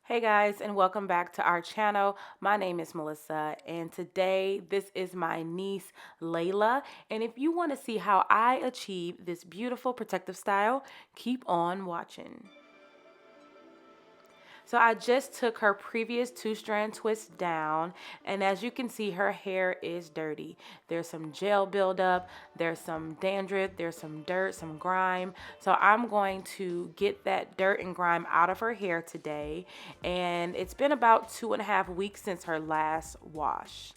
Hey guys, and welcome back to our channel. My name is Melissa, and today this is my niece Layla. And if you want to see how I achieve this beautiful protective style, keep on watching. So I just took her previous two-strand twist down, and as you can see, her hair is dirty. There's some gel buildup, there's some dandruff, there's some dirt, some grime. So I'm going to get that dirt and grime out of her hair today, and it's been about 2.5 weeks since her last wash.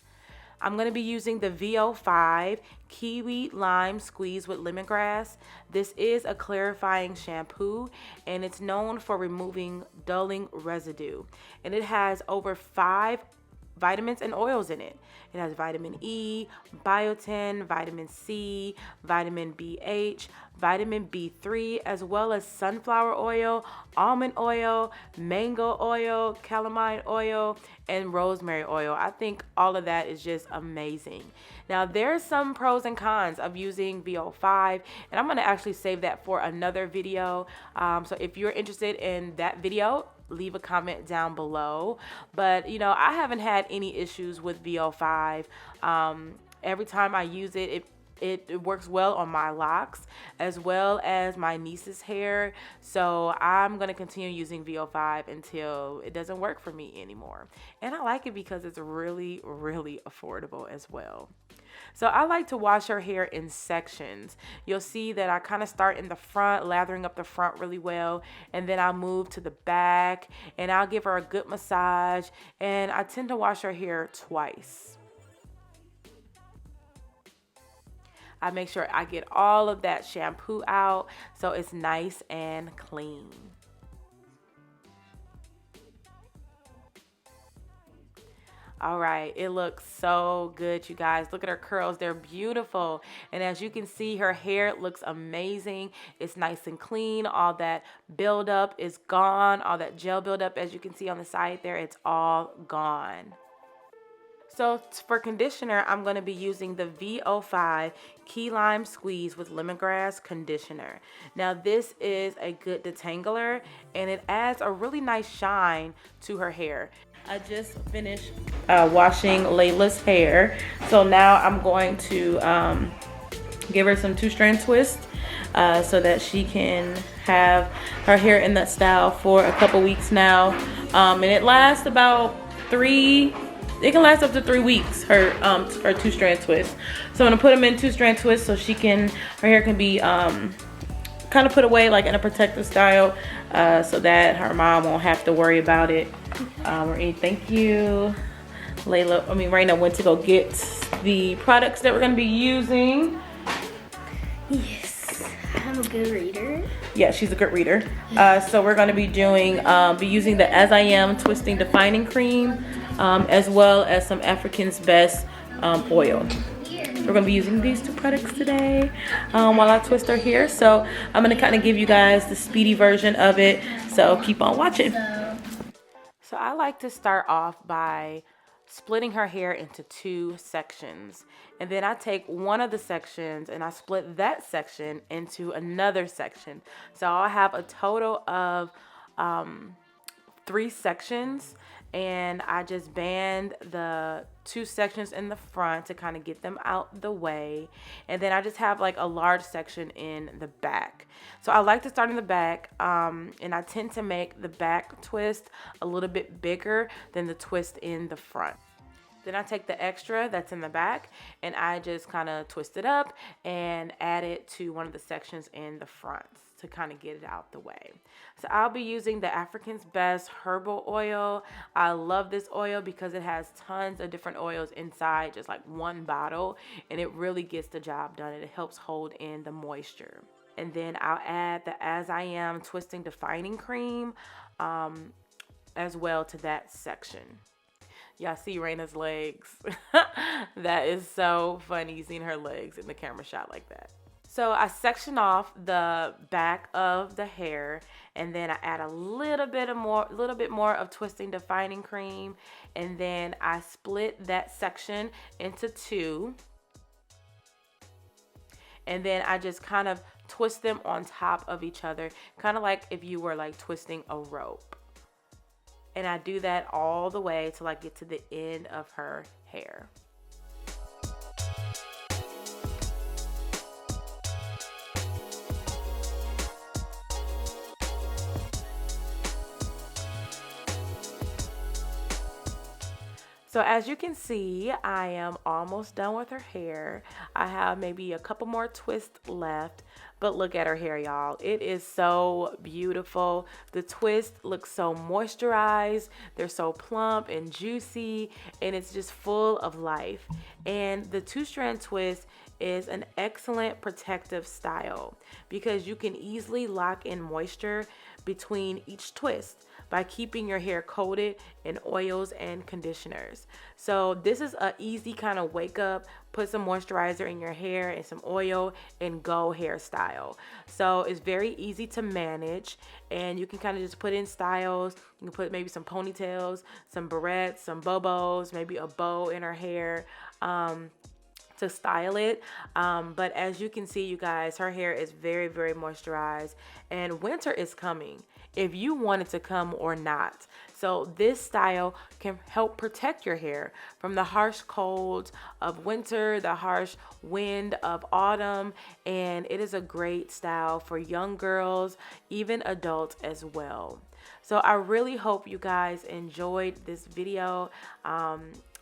I'm going to be using the VO5 Kiwi Lime Squeeze with Lemongrass. This is a clarifying shampoo and it's known for removing dulling residue. And it has over 5 vitamins and oils in it. It has vitamin E, biotin, vitamin C, vitamin BH, vitamin B3, as well as sunflower oil, almond oil, mango oil, calamine oil, and rosemary oil. I think all of that is just amazing. Now, there's some pros and cons of using VO5, and I'm going to actually save that for another video. So if you're interested in that video, leave a comment down below. But I haven't had any issues with VO5. Every time I use it, it works well on my locks as well as my niece's hair. So I'm going to continue using VO5 until it doesn't work for me anymore. And I like it because it's really, really affordable as well. So I like to wash her hair in sections. You'll see that I kind of start in the front, lathering up the front really well, and then I'll move to the back and I'll give her a good massage, and I tend to wash her hair twice. I make sure I get all of that shampoo out so it's nice and clean. All right, it looks so good, you guys. Look at her curls, they're beautiful. And as you can see, her hair looks amazing. It's nice and clean. All that buildup is gone. All that gel buildup, as you can see on the side there, it's all gone. So for conditioner, I'm going to be using the VO5 Key Lime Squeeze with Lemongrass Conditioner. Now this is a good detangler and it adds a really nice shine to her hair. I just finished washing Layla's hair. So now I'm going to give her some two-strand twist so that she can have her hair in that style for a couple weeks now. And it lasts about it can last up to 3 weeks, her two-strand twist. So I'm gonna put them in two-strand twist so her hair can be kind of put away like in a protective style so that her mom won't have to worry about it or anything. Thank you. Raina went to go get the products that we're gonna be using. Yes, I'm a good reader. Yeah, she's a good reader. So we're gonna be using the As I Am Twisting Defining Cream, as well as some African's Best oil. We're going to be using these two products today while I twist her hair. So I'm going to kind of give you guys the speedy version of it. So keep on watching. So I like to start off by splitting her hair into 2 sections. And then I take one of the sections and I split that section into another section. So I'll have a total of 3 sections. And I just band the 2 sections in the front to kind of get them out the way. And then I just have like a large section in the back. So I like to start in the back, and I tend to make the back twist a little bit bigger than the twist in the front. Then I take the extra that's in the back and I just kind of twist it up and add it to one of the sections in the front to kind of get it out the way. So I'll be using the African's Best herbal oil. I love this oil because it has tons of different oils inside just like one bottle, and it really gets the job done. It helps hold in the moisture. And then I'll add the As I Am Twisting Defining Cream as well to that section. Y'all see Raina's legs. That is so funny seeing her legs in the camera shot like that. So I section off the back of the hair, and then I add a little bit more of Twisting Defining Cream, and then I split that section into 2. And then I just kind of twist them on top of each other, kind of like if you were like twisting a rope. and I do that all the way till I get to the end of her hair. So as you can see, I am almost done with her hair. I have maybe a couple more twists left, but look at her hair, y'all. It is so beautiful. The twist looks so moisturized. They're so plump and juicy, and it's just full of life. And the 2-strand twist is an excellent protective style because you can easily lock in moisture between each twist by keeping your hair coated in oils and conditioners. So this is an easy kind of wake up, put some moisturizer in your hair and some oil and go hairstyle. So it's very easy to manage, and you can kind of just put in styles. You can put maybe some ponytails, some barrettes, some bobos, maybe a bow in her hair. To style it, but as you can see, you guys, her hair is very, very moisturized, and winter is coming if you want it to come or not. So this style can help protect your hair from the harsh cold of winter, the harsh wind of autumn, and it is a great style for young girls, even adults as well. So I really hope you guys enjoyed this video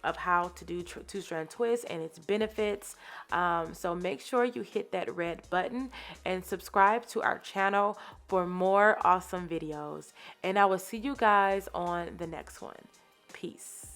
of how to do 2-strand twist and its benefits. So make sure you hit that red button and subscribe to our channel for more awesome videos. And I will see you guys on the next one. Peace.